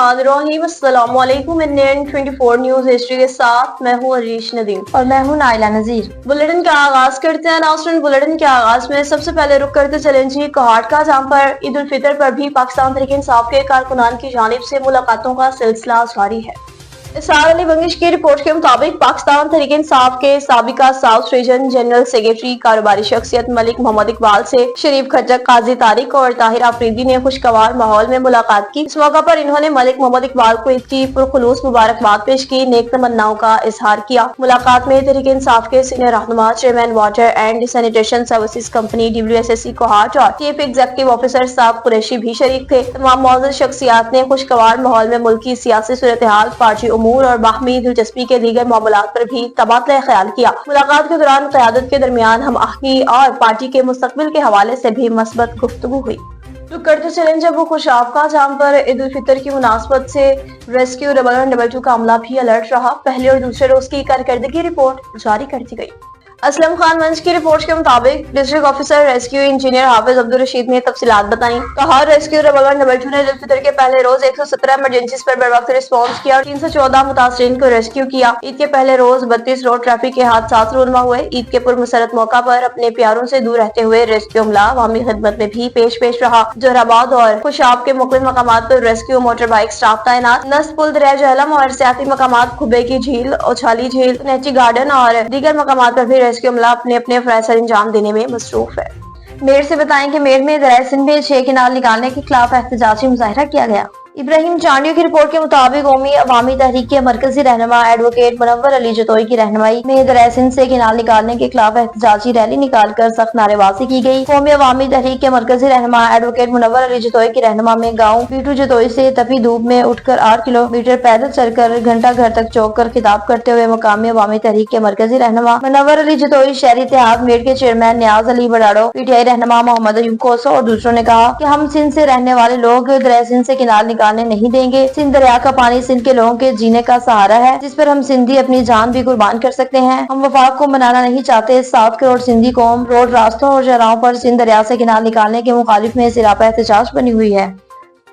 बिस्मिल्लाहिर्रहमानिर्रहीम। अस्सलाम वालेकुम। इंडियन 24 न्यूज हिस्ट्री के साथ मैं हूँ अरीश नदीम और मैं हूँ नाइला नजीर। बुलेटिन का आगाज करते हैं। नाज़रीन, बुलेटिन के आगाज में सबसे पहले रुक करते चलें जी कोहाट का, जहाँ पर ईद उल फितर पर भी पाकिस्तान तहरीक इंसाफ के कारकुनान की जानिब से मुलाकातों का सिलसिला जारी है। इसार अली बंगिश की रिपोर्ट के मुताबिक पाकिस्तान तहरीक इंसाफ के साबिका साउथ रीजन जनरल सेक्रेटरी कारोबारी शख्सियत मलिक मोहम्मद इकबाल से शरीफ खट्टक, काजी तारिक और ताहिर आफरीदी ने खुशगवार माहौल में मुलाकात की। इस मौका पर इन्होंने मलिक मोहम्मद इकबाल को ईद की पुरखुलूस मुबारकबाद पेश की, नेक तमन्नाओं का इजहार किया। मुलाकात में तहरीक इंसाफ के सीनियर रहनुमा, chairman water and sanitation services company WSSC Kohat और चीफ एग्जीक्यूटिव ऑफिसर साहब कुरैशी भी शरीक थे। तमाम मौजूद शख्सियात ने खुशगवार माहौल में मुल्क की सियासी सूरत हाल, पार्टी उमूर और बाहमी दिलचस्पी के दीगर मामलात पर भी तबादला ख्याल किया। मुलाकात के दौरान क़यादत के दरमियान हम आहंगी और पार्टी के मुस्तकबिल के हवाले से भी मस्बत गुफ्तगू हुई। रुक करते चलें जब वो खुशाब का, जहाँ पर ईद उल फितर की मुनासबत से रेस्क्यू 112 का अमला भी अलर्ट रहा। पहले और दूसरे रोज की कारकर्दगी रिपोर्ट जारी कर दी गई। असलम खान मंच की रिपोर्ट के मुताबिक डिस्ट्रिक्ट ऑफिसर रेस्क्यू इंजीनियर हाफिज अब्दुल रशीद ने तफसीलात बताई। कहा, रेस्क्यू 112 ने ईद उल फितर के पहले रोज 117 इमरजेंसीज पर बर वक्त रिस्पॉन्स किया और 314 मुतासरीन को रेस्क्यू किया। ईद के पहले रोज 32 रोड ट्रैफिक के हादसा रूनमा हुए। ईद के पुरमसरत मौका पर अपने प्यारों से दूर रहते हुए रेस्क्यू अमला अवामी खिदमत में भी पेश रहा। जोहराबाद और खुशाब के मुख्तलिफ मकामात पर रेस्क्यू मोटर बाइक स्टाफ तैनात। नस्ब पुल, दरिया जहलम और सियाती मकामात, खुबे की झील, ओछाली झील, नेची गार्डन और दीगर मकामात पर भी रेस्क्यू अमला अपने अपने फराइज अंजाम देने में मसरूफ है। मेर से बताएं कि मेर में दरिया सिंध में 6 किनाल निकालने के खिलाफ एहतजाजी मुजाहरा किया गया। इब्राहिम चांडियो की रिपोर्ट के मुताबिक कौमी अवामी तहरीक के मरकजी रहनुमा एडवोकेट मुनव्वर अली जतोई की रहनुमाई में दरिया सिंध से किनाल निकालने के खिलाफ एहतजाजी रैली निकालकर सख्त नारेबाजी की गई। कौमी अवामी तहरीक के मरकजी रहनुमा एडवोकेट मुनव्वर अली जतोई की रहनुमा में गाँव बीटू जतोई से तपी धूप में उठकर 8 किलोमीटर पैदल चलकर घंटा घर तक चौक कर खिताब करते हुए मकामी अवामी तहरीक के मरकजी रहनुमा मुनव्वर अली जतोई, शहरी इत्तेहाद मेड के चेयरमैन नियाज अली बड़ाड़ो, PTI रहनुमा मोहम्मद अयूब कोसो और दूसरों ने कहा कि हम सिंध से रहने वाले लोग दरिया सिंध से किनाल निकालने नहीं देंगे। सिंध दरिया का पानी सिंध के लोगों के जीने का सहारा है, जिस पर हम सिंधी अपनी जान भी कुर्बान कर सकते हैं। हम वफाक को मनाना नहीं चाहते। 7 करोड़ सिंधी कौम रोड, रास्तों और शहरों पर सिंध दरिया से किनाल निकालने के मुखालिफ में सिरापा एहतजाज बनी हुई है।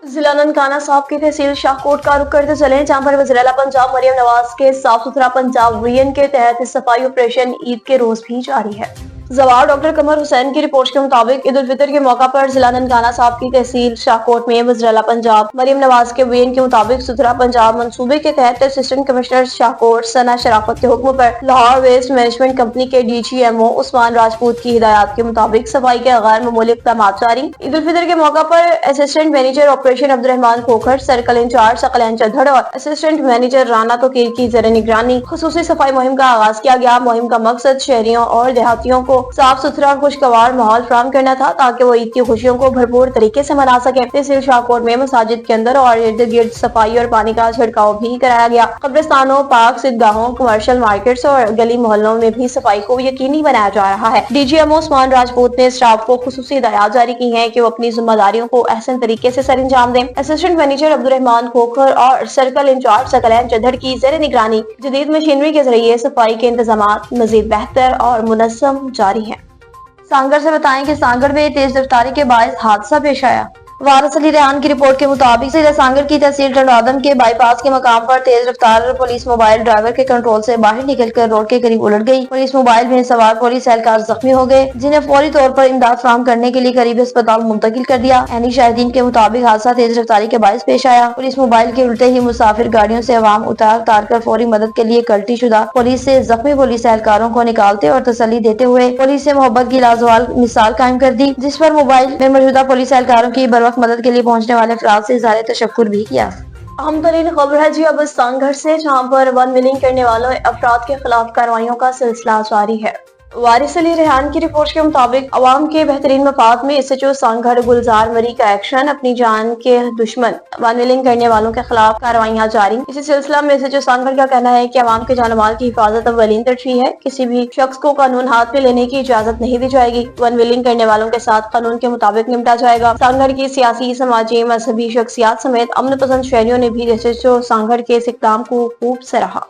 जिला ननकाना साहब की तहसील शाहकोट का रुख करते चले, जहाँ पर वज़ीर आला पंजाब मरियम नवाज के साफ सुथरा पंजाब अभियान के तहत सफाई ऑपरेशन ईद के रोज भी जारी है। जवार डॉक्टर कमर हुसैन की रिपोर्ट के मुताबिक ईद उल फितर के मौका पर जिला ननकाना साहब की तहसील शाहकोट में वज़ीर आला पंजाब मरियम नवाज के अभियान के मुताबिक सुथरा पंजाब मंसूबे के तहत असिस्टेंट कमिश्नर शाहकोट सना शराफत के हुक्म पर लाहौर वेस्ट मैनेजमेंट कंपनी के DGMO उस्मान राजपूत की हिदायत के मुताबिक सफाई के गैर मामूली इक़दाम जारी। ईद उल फितर के मौका पर assistant manager operation Abdurrahman Khokhar, circle incharge Saqlain Chaudhry और असिस्टेंट मैनेजर राना तोकीर की ज़ेर निगरानी खुसूसी सफाई मुहिम का आगाज किया गया। मुहिम का मकसद शहरियों और देहातियों को साफ सुथरा और खुशगवार माहौल फराहम करना था, ताकि वो ईद की खुशियों को भरपूर तरीके से मना सके। तहसील शाहकोट में मसाजिद के अंदर और इर्द गिर्द सफाई और पानी का छिड़काव भी कराया गया। कब्रिस्तानों, पार्क, ईदगाहों, कमर्शियल मार्केट्स और गली मोहल्लों में भी सफाई को यकीनी बनाया जा रहा है। DGMO उस्मान राजपूत ने स्टाफ को खुसूसी हिदायत जारी की है कि वो अपनी जिम्मेदारियों को अहसन तरीके से सर अंजाम दें। असिस्टेंट मैनेजर अब्दुर्रहमान खोखर और सर्कल इंचार्ज सकलैन चौधरी की ज़ेर निगरानी जदीद मशीनरी के जरिए सफाई के इंतजाम मजीद बेहतर और मुनज़्ज़म जारी है। सांगड़ से बताएं कि सांगड़ में तेज रफ्तारी के बायस हादसा पेश आया। वारिस अली रेहान की रिपोर्ट के मुताबिक जिला सांगड़ की तहसील टंडवादम के बाईपास के मकाम पर तेज रफ्तार पुलिस मोबाइल ड्राइवर के कंट्रोल से बाहर निकलकर रोड के करीब उलट गई। पुलिस मोबाइल में सवार पुलिस एहलकार जख्मी हो गए, जिन्हें फौरी तौर पर इमदाद फराहम करने के लिए करीबी अस्पताल मुंतकिल कर दिया। ऐनी शाहिदीन के मुताबिक हादसा तेज रफ्तारी के बायस पेश आया। पुलिस मोबाइल के उल्टे ही मुसाफिर गाड़ियों से अवाम उतार कर फौरी मदद के लिए कल्टी शुदा पुलिस से जख्मी पुलिस एहलकारों को निकालते और तसल्ली देते हुए पुलिस से मोहब्बत की लाजवाल मिसाल कायम कर दी, जिस पर मोबाइल में मौजूदा पुलिस एहलकारों की बर वक्त मदद के लिए पहुंचने वाले अफराद से इज़हार तशक्कुर भी किया। अहम तरीन खबर है जी अब सांगड़ से, जहाँ पर वन विलिंग करने वालों अफराद के खिलाफ कार्रवाइयों का सिलसिला जारी है। वारिस अली रेहान की रिपोर्ट के मुताबिक अवाम के बेहतरीन मफाद में SHO सांगड़ गुलजार मरी का एक्शन, अपनी जान के दुश्मन वन विलिंग करने वालों के खिलाफ कार्रवाइयां जारी। इसी सिलसिला में SHO सांगड़ का कहना है कि अवाम के जान माल की हिफाजत अव्वलीन तरजीह है। किसी भी शख्स को कानून हाथ में लेने की इजाजत नहीं दी जाएगी। वन विलिंग करने वालों के साथ कानून के मुताबिक निपटा जाएगा। सांगड़ की सियासी, समाजी, मजहबी शख्सियात समेत अमन पसंद शहरियों ने भी SHO सांगड़ के इस इक़दाम को खूब सराहा।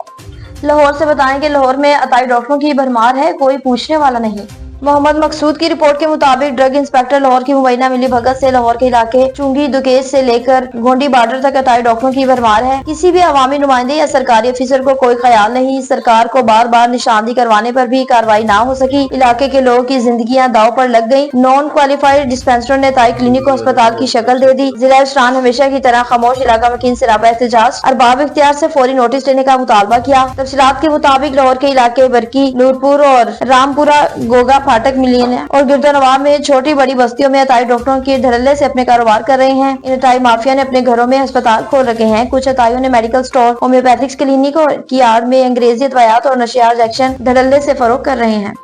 लाहौर से बताएं कि लाहौर में अताई डॉक्टरों की भरमार है, कोई पूछने वाला नहीं। मोहम्मद मकसूद की रिपोर्ट के मुताबिक ड्रग इंस्पेक्टर लाहौर की मुबैना मिली भगत से लाहौर के इलाके चुंगी दुकेश से लेकर गोंडी बॉर्डर तक अताई डॉक्टरों की भरमार है। किसी भी अवामी नुमाइंदे या सरकारी अफसर को कोई ख्याल नहीं। सरकार को बार बार निशानदी करवाने पर भी कार्रवाई ना हो सकी। इलाके के लोगों की जिंदगियां दाव पर लग गयी। नॉन क्वालिफाइड डिस्पेंसरों ने ताई क्लिनिक को अस्पताल की शक्ल दे दी। जिला इस्लान हमेशा की तरह खामोश। इलाका वकील सरापा एहतजाज अरबाब इख्तियार से फौरी नोटिस लेने का मुतालबा किया। तफसीलात के मुताबिक लाहौर के इलाके बरकी, नूरपुर और रामपुरा, गोगा, फाटक, मिलियन और गिरदनवा में छोटी बड़ी बस्तियों में अताई डॉक्टरों के धड़ल्ले से अपने कारोबार कर रहे हैं। इन अताई माफिया ने अपने घरों में अस्पताल खोल रखे हैं। कुछ अताइयों ने मेडिकल स्टोर, होम्योपैथिक्स क्लिनिक की आड़ में अंग्रेजी अद्वियात और नशियार इंजेक्शन धड़ल्ले से फरोख्त कर रहे हैं।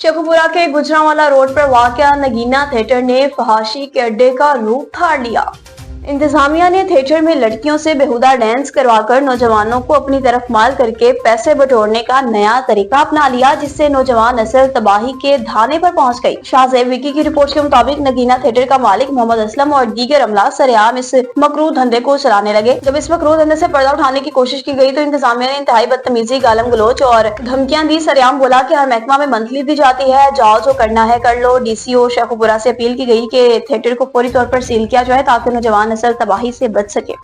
शेखुपुरा के गुजरांवाला रोड पर वाक़या नगीना थिएटर ने फहाशी के अड्डे का रूप धार लिया। इंतजामिया ने थिएटर में लड़कियों से बेहुदा डांस करवाकर नौजवानों को अपनी तरफ माल करके पैसे बटोरने का नया तरीका अपना लिया, जिससे नौजवान नस्ल तबाही के धाने पर पहुंच गई। शाहजेब विकी की रिपोर्ट के मुताबिक नगीना थिएटर का मालिक मोहम्मद असलम और दीगर अमला सरेआम इस मकरूह धंधे को चलाने लगे। जब इस मकरूह धंधे से पर्दा उठाने की कोशिश की गई तो इंतजामिया ने इंतहाई बदतमीजी, गालम गलोच और धमकियां दी। सरेआम बोला कि हर महकमा में मंथली दी जाती है, जाओ जो करना है कर लो। DCO शेखुपुरा से अपील की गई कि थिएटर को फौरी तौर पर सील किया जाए ताकि नौजवान नस्ल तबाही से बच सके।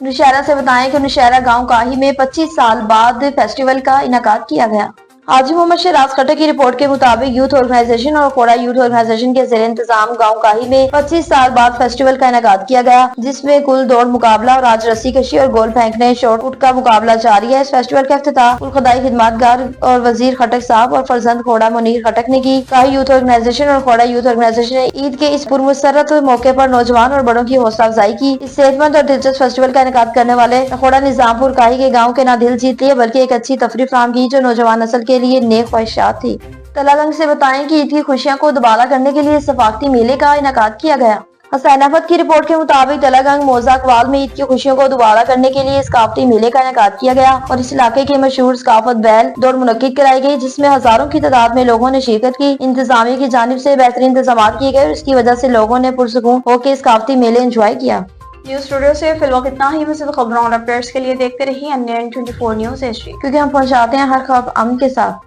नौशहरा से बताएं कि नौशहरा गांव काही में 25 साल बाद फेस्टिवल का इनेकाद किया गया। हाजी मोहम्मद शहराज खट्टर की रिपोर्ट के मुताबिक यूथ ऑर्गेनाइजेशन और खोड़ा यूथ ऑर्गेनाइजेशन के ज़ेर इंतजाम गांव काही में 25 साल बाद फेस्टिवल का इनेकाद किया गया, जिसमें कुल दौड़ मुकाबला और आज रस्सी कशी और गोल फेंकने शॉट पुट का मुकाबला जारी है। इस फेस्टिवल का इफ्तिताह कुल खुदाई खिदमतगार और वजीर खटक साहब और फरजंद खोड़ा मुनीर खटक ने की। काही यूथ ऑर्गेनाइजेशन और खोड़ा यूथ ऑर्गेनाइजेशन ने ईद के इस पुरमसरत मौके पर नौजवान और बड़ों की हौसला अफजाई की। इस सेहतमंद और दिलचस्प फेस्टिवल का इनेकाद करने वाले खोड़ा निजामपुर काही के गाँव के न दिल जीत लिए बल्कि एक अच्छी तफरीह फराहम की जो नौजवान नस्ल के लिए नेक ख्वाहिशात थी। तलागंज से बताएं कि ईद की खुशियों को दुबारा करने के लिए सफाकती मेले का इनेकाद किया गया। हसैन अहमद की रिपोर्ट के मुताबिक तलागंज मौजा अकवाल में ईद की खुशियों को दोबारा करने के लिए सकाफती मेले का इनेकाद किया गया और इस इलाके के मशहूर सकाफत बैल दौड़ मुनक्किद कराई गई, जिसमें हजारों की तादाद में लोगों ने शिरकत की। इंतजामिया की जानिब से बेहतरीन इंतजाम किए गए और इसकी वजह से लोगों ने पुरसुकून होकर सकाफती मेले एंजॉय किया। न्यूज स्टूडियो से फिलहाल इतना ही। मज़ीद खबरों और अपडेट्स के लिए देखते रहिए अन्य 24 न्यूज एचडी, क्योंकि हम पहुंचाते हैं हर खबर अमन के साथ।